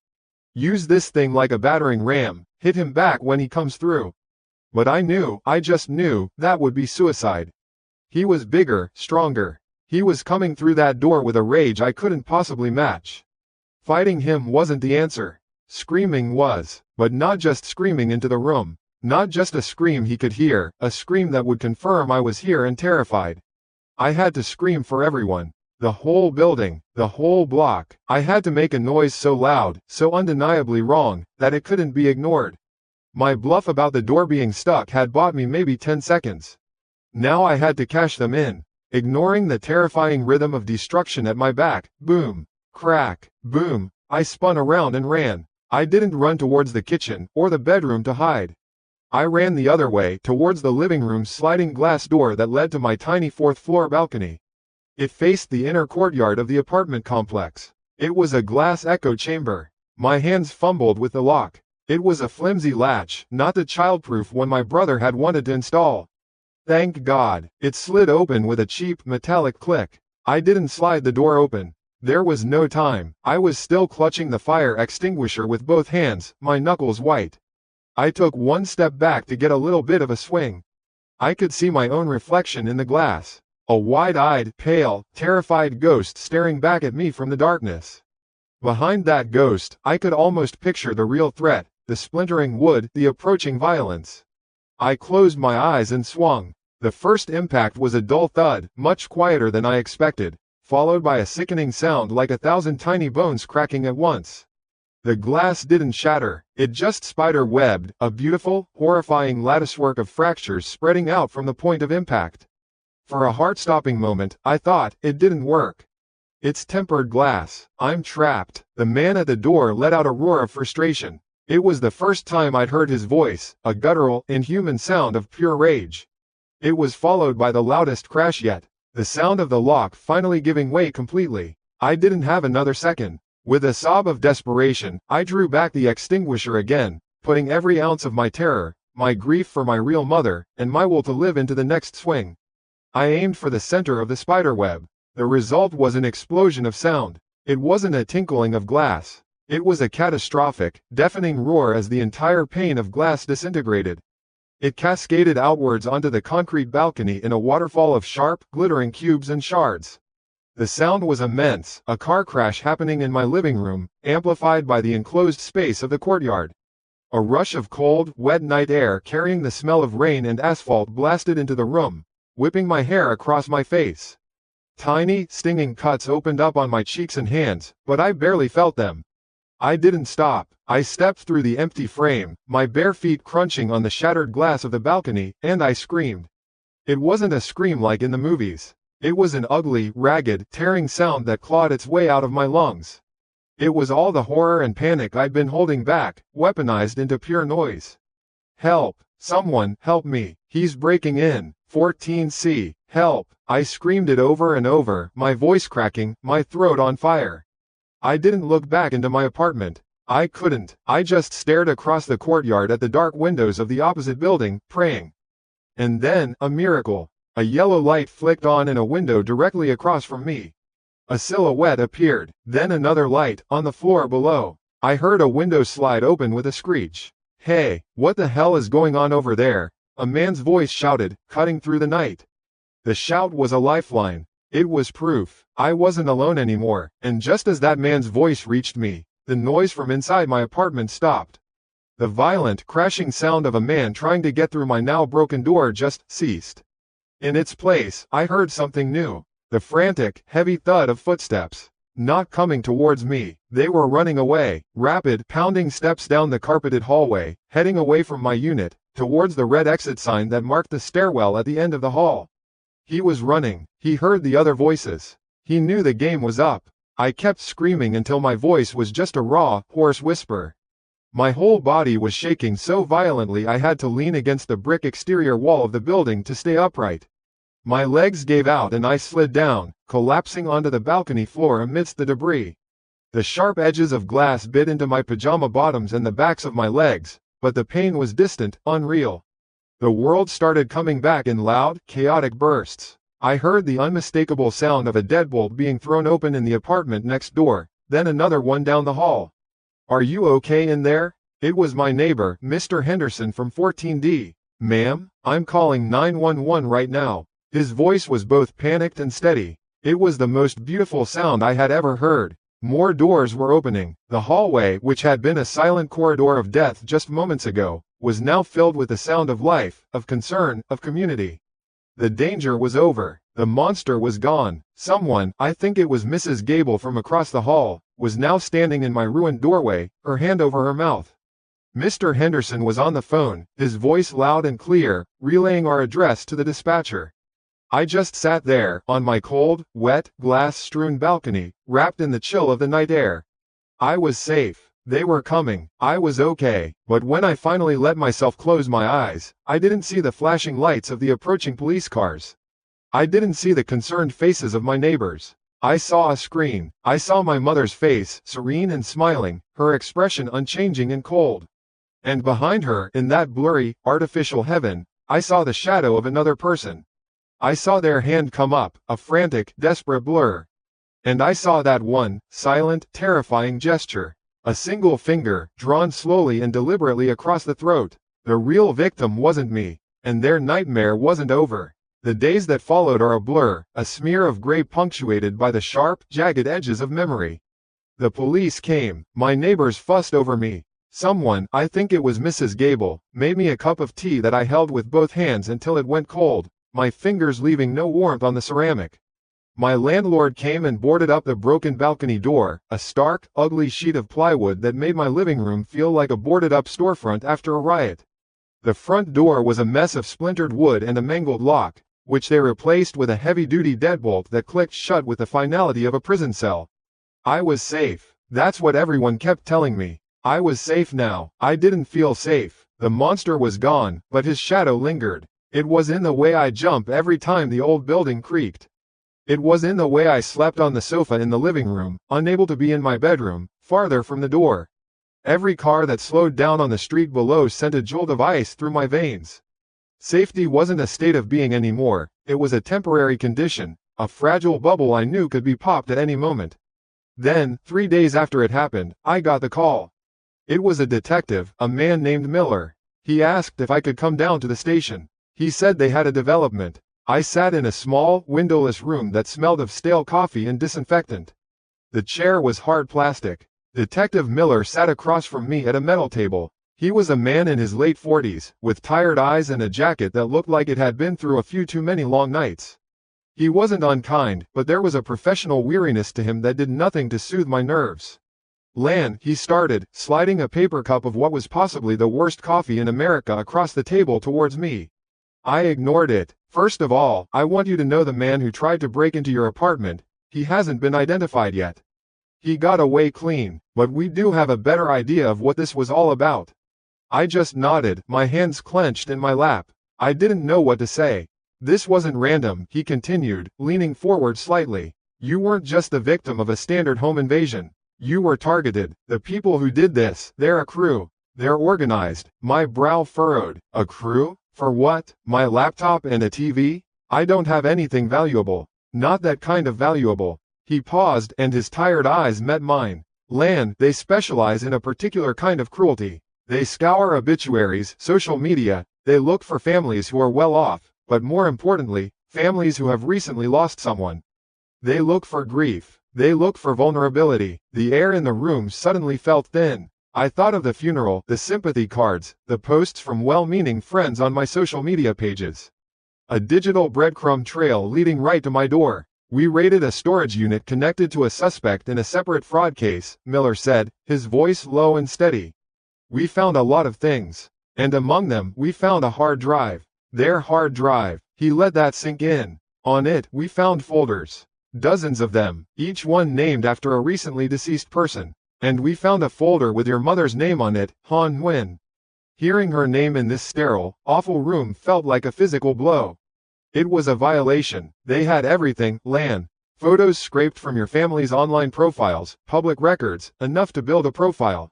Use this thing like a battering ram, hit him back when he comes through. But I just knew, that would be suicide. He was bigger, stronger. He was coming through that door with a rage I couldn't possibly match. Fighting him wasn't the answer. Screaming was, but not just screaming into the room. Not just a scream he could hear, a scream that would confirm I was here and terrified. I had to scream for everyone. The whole building, the whole block. I had to make a noise so loud, so undeniably wrong, that it couldn't be ignored. My bluff about the door being stuck had bought me maybe 10 seconds. Now I had to cash them in. Ignoring the terrifying rhythm of destruction at my back, boom, crack, boom, I spun around and ran. I didn't run towards the kitchen, or the bedroom to hide. I ran the other way, towards the living room's sliding glass door that led to my tiny fourth-floor balcony. It faced the inner courtyard of the apartment complex. It was a glass echo chamber. My hands fumbled with the lock. It was a flimsy latch, not the childproof one my brother had wanted to install. Thank God, it slid open with a cheap, metallic click. I didn't slide the door open. There was no time. I was still clutching the fire extinguisher with both hands, my knuckles white. I took one step back to get a little bit of a swing. I could see my own reflection in the glass. A wide-eyed, pale, terrified ghost staring back at me from the darkness. Behind that ghost, I could almost picture the real threat, the splintering wood, the approaching violence. I closed my eyes and swung. The first impact was a dull thud, much quieter than I expected, followed by a sickening sound like 1,000 tiny bones cracking at once. The glass didn't shatter, it just spider-webbed, a beautiful, horrifying latticework of fractures spreading out from the point of impact. For a heart-stopping moment, I thought, it didn't work. It's tempered glass. I'm trapped. The man at the door let out a roar of frustration. It was the first time I'd heard his voice, a guttural, inhuman sound of pure rage. It was followed by the loudest crash yet, the sound of the lock finally giving way completely. I didn't have another second. With a sob of desperation, I drew back the extinguisher again, putting every ounce of my terror, my grief for my real mother, and my will to live into the next swing. I aimed for the center of the spiderweb. The result was an explosion of sound. It wasn't a tinkling of glass. It was a catastrophic, deafening roar as the entire pane of glass disintegrated. It cascaded outwards onto the concrete balcony in a waterfall of sharp, glittering cubes and shards. The sound was immense, a car crash happening in my living room, amplified by the enclosed space of the courtyard. A rush of cold, wet night air carrying the smell of rain and asphalt blasted into the room, whipping my hair across my face. Tiny, stinging cuts opened up on my cheeks and hands, but I barely felt them. I didn't stop. I stepped through the empty frame, my bare feet crunching on the shattered glass of the balcony, and I screamed. It wasn't a scream like in the movies. It was an ugly, ragged, tearing sound that clawed its way out of my lungs. It was all the horror and panic I'd been holding back, weaponized into pure noise. Help! Someone, help me! He's breaking in! 14C! Help! I screamed it over and over, my voice cracking, my throat on fire. I didn't look back into my apartment. I couldn't. I just stared across the courtyard at the dark windows of the opposite building, praying. And then, a miracle. A yellow light flicked on in a window directly across from me. A silhouette appeared, then another light, on the floor below. I heard a window slide open with a screech. Hey, what the hell is going on over there? A man's voice shouted, cutting through the night. The shout was a lifeline. It was proof. I wasn't alone anymore, and just as that man's voice reached me, the noise from inside my apartment stopped. The violent, crashing sound of a man trying to get through my now broken door just ceased. In its place, I heard something new. The frantic, heavy thud of footsteps. Not coming towards me. They were running away, rapid, pounding steps down the carpeted hallway, heading away from my unit, towards the red exit sign that marked the stairwell at the end of the hall. He was running. He heard the other voices. He knew the game was up. I kept screaming until my voice was just a raw, hoarse whisper. My whole body was shaking so violently I had to lean against the brick exterior wall of the building to stay upright. My legs gave out and I slid down, collapsing onto the balcony floor amidst the debris. The sharp edges of glass bit into my pajama bottoms and the backs of my legs, but the pain was distant, unreal. The world started coming back in loud, chaotic bursts. I heard the unmistakable sound of a deadbolt being thrown open in the apartment next door, then another one down the hall. "Are you okay in there?" It was my neighbor, Mr. Henderson from 14D. "Ma'am, I'm calling 911 right now." His voice was both panicked and steady. It was the most beautiful sound I had ever heard. More doors were opening. The hallway, which had been a silent corridor of death just moments ago, was now filled with the sound of life, of concern, of community. The danger was over. The monster was gone. Someone, I think it was Mrs. Gable from across the hall, was now standing in my ruined doorway, her hand over her mouth. Mr. Henderson was on the phone, his voice loud and clear, relaying our address to the dispatcher. I just sat there, on my cold, wet, glass-strewn balcony, wrapped in the chill of the night air. I was safe. They were coming. I was okay. But when I finally let myself close my eyes, I didn't see the flashing lights of the approaching police cars. I didn't see the concerned faces of my neighbors. I saw a screen. I saw my mother's face, serene and smiling, her expression unchanging and cold. And behind her, in that blurry, artificial heaven, I saw the shadow of another person. I saw their hand come up, a frantic, desperate blur. And I saw that one, silent, terrifying gesture. A single finger, drawn slowly and deliberately across the throat. The real victim wasn't me. And their nightmare wasn't over. The days that followed are a blur, a smear of gray punctuated by the sharp, jagged edges of memory. The police came. My neighbors fussed over me. Someone, I think it was Mrs. Gable, made me a cup of tea that I held with both hands until it went cold, my fingers leaving no warmth on the ceramic. My landlord came and boarded up the broken balcony door, a stark, ugly sheet of plywood that made my living room feel like a boarded-up storefront after a riot. The front door was a mess of splintered wood and a mangled lock, which they replaced with a heavy-duty deadbolt that clicked shut with the finality of a prison cell. I was safe. That's what everyone kept telling me. I was safe now. I didn't feel safe. The monster was gone, but his shadow lingered. It was in the way I jump every time the old building creaked. It was in the way I slept on the sofa in the living room, unable to be in my bedroom, farther from the door. Every car that slowed down on the street below sent a jolt of ice through my veins. Safety wasn't a state of being anymore, it was a temporary condition, a fragile bubble I knew could be popped at any moment. Then, 3 days after it happened, I got the call. It was a detective, a man named Miller. He asked if I could come down to the station. He said they had a development. I sat in a small, windowless room that smelled of stale coffee and disinfectant. The chair was hard plastic. Detective Miller sat across from me at a metal table. He was a man in his late 40s, with tired eyes and a jacket that looked like it had been through a few too many long nights. He wasn't unkind, but there was a professional weariness to him that did nothing to soothe my nerves. "Lan," he started, sliding a paper cup of what was possibly the worst coffee in America across the table towards me. I ignored it. "First of all, I want you to know the man who tried to break into your apartment, he hasn't been identified yet. He got away clean, but we do have a better idea of what this was all about." I just nodded, my hands clenched in my lap. I didn't know what to say. "This wasn't random," he continued, leaning forward slightly. "You weren't just the victim of a standard home invasion. You were targeted. The people who did this, they're a crew. They're organized." My brow furrowed. "A crew? For what? My laptop and a TV? I don't have anything valuable. Not that kind of valuable." He paused, and his tired eyes met mine. "Lan, they specialize in a particular kind of cruelty. They scour obituaries, social media, they look for families who are well off, but more importantly, families who have recently lost someone. They look for grief. They look for vulnerability." The air in the room suddenly felt thin. I thought of the funeral, the sympathy cards, the posts from well-meaning friends on my social media pages. A digital breadcrumb trail leading right to my door. "We raided a storage unit connected to a suspect in a separate fraud case," Miller said, his voice low and steady. "We found a lot of things. And among them, we found a hard drive. Their hard drive." He let that sink in. "On it, we found folders. Dozens of them, each one named after a recently deceased person. And we found a folder with your mother's name on it, Han Nguyen." Hearing her name in this sterile, awful room felt like a physical blow. It was a violation. They had everything, Lan. Photos scraped from your family's online profiles, public records, enough to build a profile.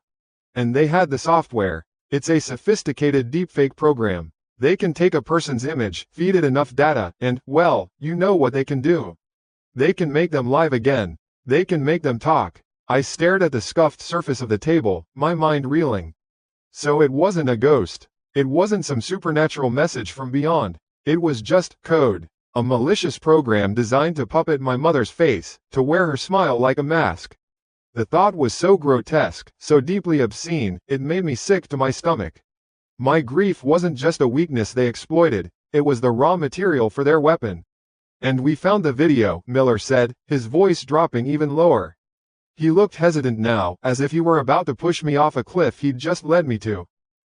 And they had the software. It's a sophisticated deepfake program. They can take a person's image, feed it enough data, and, well, you know what they can do. They can make them live again. They can make them talk. I stared at the scuffed surface of the table, my mind reeling. So it wasn't a ghost. It wasn't some supernatural message from beyond. It was just code. A malicious program designed to puppet my mother's face, to wear her smile like a mask. The thought was so grotesque, so deeply obscene, it made me sick to my stomach. My grief wasn't just a weakness they exploited, it was the raw material for their weapon. And we found the video, Miller said, his voice dropping even lower. He looked hesitant now, as if he were about to push me off a cliff he'd just led me to.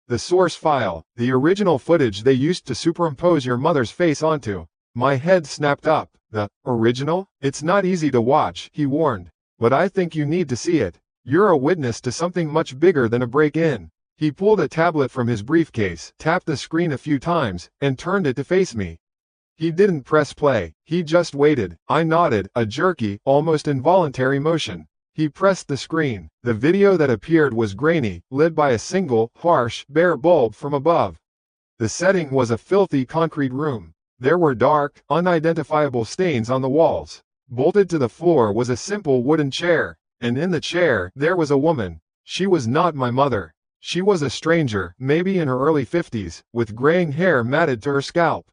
The source file, the original footage they used to superimpose your mother's face onto. My head snapped up. The original? It's not easy to watch, he warned. But I think you need to see it. You're a witness to something much bigger than a break-in. He pulled a tablet from his briefcase, tapped the screen a few times, and turned it to face me. He didn't press play, he just waited. I nodded, a jerky, almost involuntary motion. He pressed the screen. The video that appeared was grainy, lit by a single, harsh, bare bulb from above. The setting was a filthy concrete room. There were dark, unidentifiable stains on the walls. Bolted to the floor was a simple wooden chair, and in the chair, there was a woman. She was not my mother. She was a stranger, maybe in her early 50s, with graying hair matted to her scalp.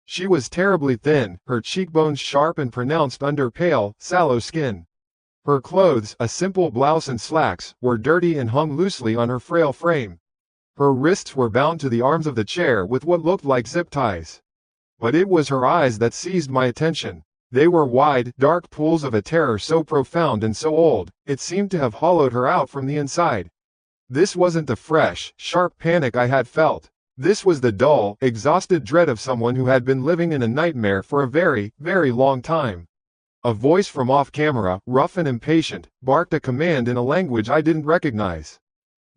She was terribly thin, her cheekbones sharp and pronounced under pale, sallow skin. Her clothes, a simple blouse and slacks, were dirty and hung loosely on her frail frame. Her wrists were bound to the arms of the chair with what looked like zip ties. But it was her eyes that seized my attention. They were wide, dark pools of a terror so profound and so old, it seemed to have hollowed her out from the inside. This wasn't the fresh, sharp panic I had felt. This was the dull, exhausted dread of someone who had been living in a nightmare for a very, very long time. A voice from off-camera, rough and impatient, barked a command in a language I didn't recognize.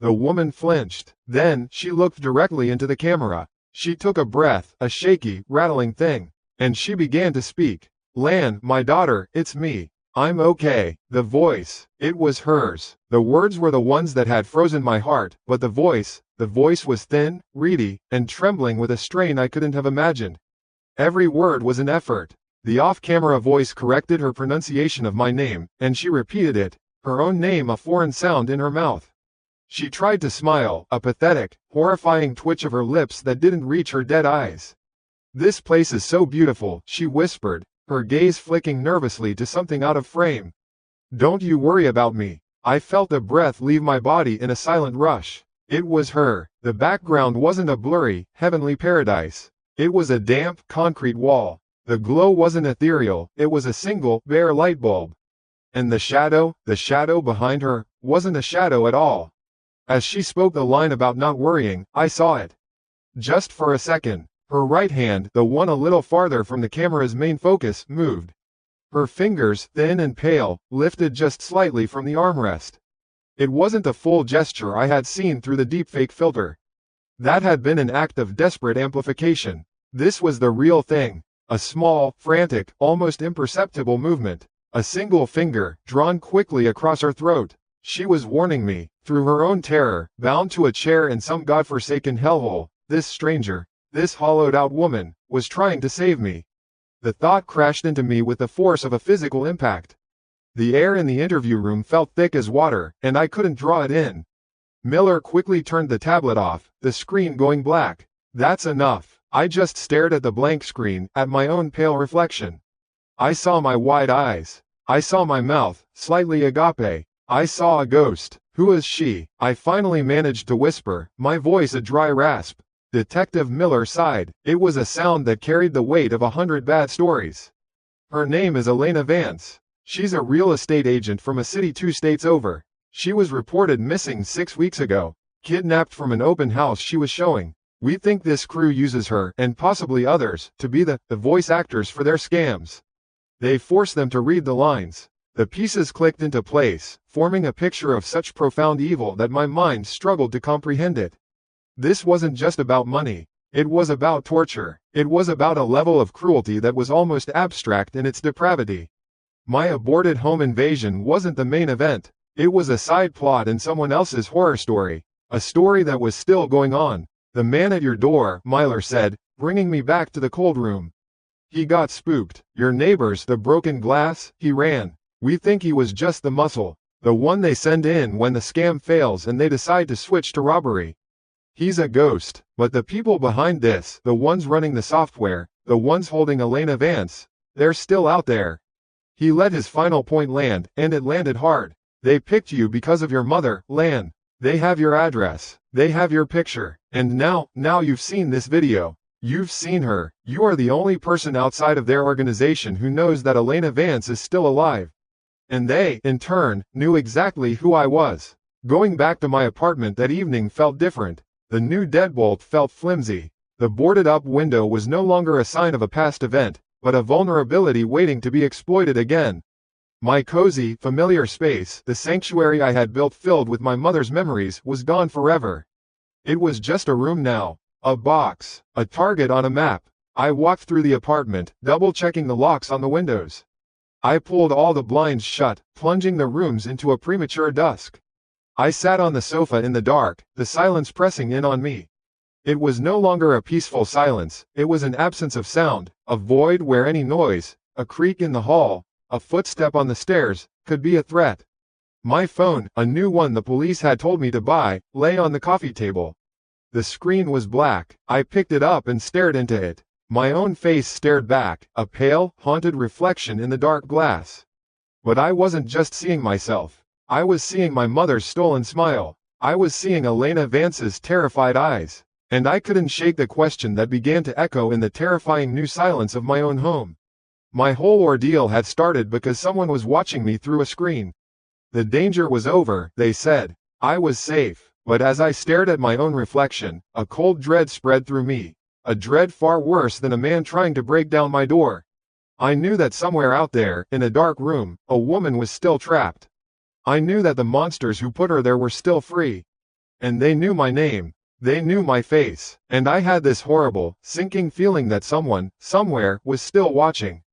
The woman flinched. Then, she looked directly into the camera. She took a breath, a shaky, rattling thing. And she began to speak. "Lan, my daughter, it's me. I'm okay." The voice. It was hers. The words were the ones that had frozen my heart, but the voice was thin, reedy, and trembling with a strain I couldn't have imagined. Every word was an effort. The off-camera voice corrected her pronunciation of my name, and she repeated it, her own name a foreign sound in her mouth. She tried to smile, a pathetic, horrifying twitch of her lips that didn't reach her dead eyes. "This place is so beautiful," she whispered, her gaze flicking nervously to something out of frame. "Don't you worry about me." I felt the breath leave my body in a silent rush. It was her. The background wasn't a blurry, heavenly paradise. It was a damp, concrete wall. The glow wasn't ethereal, it was a single, bare light bulb. And the shadow behind her, wasn't a shadow at all. As she spoke the line about not worrying, I saw it. Just for a second. Her right hand, the one a little farther from the camera's main focus, moved. Her fingers, thin and pale, lifted just slightly from the armrest. It wasn't the full gesture I had seen through the deepfake filter. That had been an act of desperate amplification. This was the real thing. A small, frantic, almost imperceptible movement. A single finger, drawn quickly across her throat. She was warning me, through her own terror, bound to a chair in some godforsaken hellhole, this stranger, this hollowed-out woman, was trying to save me. The thought crashed into me with the force of a physical impact. The air in the interview room felt thick as water, and I couldn't draw it in. Miller quickly turned the tablet off, the screen going black. "That's enough." I just stared at the blank screen, at my own pale reflection. I saw my wide eyes. I saw my mouth, slightly agape. I saw a ghost. "Who is she?" I finally managed to whisper, my voice a dry rasp. Detective Miller sighed. It was a sound that carried the weight of 100 bad stories. "Her name is Elena Vance. She's a real estate agent from a city 2 states over. She was reported missing 6 weeks ago, kidnapped from an open house she was showing. We think this crew uses her, and possibly others, to be the voice actors for their scams. They force them to read the lines." The pieces clicked into place, forming a picture of such profound evil that my mind struggled to comprehend it. This wasn't just about money. It was about torture. It was about a level of cruelty that was almost abstract in its depravity. My aborted home invasion wasn't the main event. It was a side plot in someone else's horror story. A story that was still going on. "The man at your door," Myler said, bringing me back to the cold room. "He got spooked. Your neighbors, the broken glass, he ran. We think he was just the muscle. The one they send in when the scam fails and they decide to switch to robbery. He's a ghost, but the people behind this, the ones running the software, the ones holding Elena Vance, they're still out there." He let his final point land, and it landed hard. "They picked you because of your mother, Lan. They have your address. They have your picture. And now you've seen this video. You've seen her. You are the only person outside of their organization who knows that Elena Vance is still alive. And they, in turn, knew exactly who I was." Going back to my apartment that evening felt different. The new deadbolt felt flimsy. The boarded-up window was no longer a sign of a past event, but a vulnerability waiting to be exploited again. My cozy, familiar space, the sanctuary I had built filled with my mother's memories, was gone forever. It was just a room now. A box. A target on a map. I walked through the apartment, double-checking the locks on the windows. I pulled all the blinds shut, plunging the rooms into a premature dusk. I sat on the sofa in the dark, the silence pressing in on me. It was no longer a peaceful silence, it was an absence of sound, a void where any noise, a creak in the hall, a footstep on the stairs, could be a threat. My phone, a new one the police had told me to buy, lay on the coffee table. The screen was black. I picked it up and stared into it. My own face stared back, a pale, haunted reflection in the dark glass. But I wasn't just seeing myself. I was seeing my mother's stolen smile. I was seeing Elena Vance's terrified eyes. And I couldn't shake the question that began to echo in the terrifying new silence of my own home. My whole ordeal had started because someone was watching me through a screen. The danger was over, they said. I was safe. But as I stared at my own reflection, a cold dread spread through me. A dread far worse than a man trying to break down my door. I knew that somewhere out there, in a dark room, a woman was still trapped. I knew that the monsters who put her there were still free. And they knew my name. They knew my face. And I had this horrible, sinking feeling that someone, somewhere, was still watching.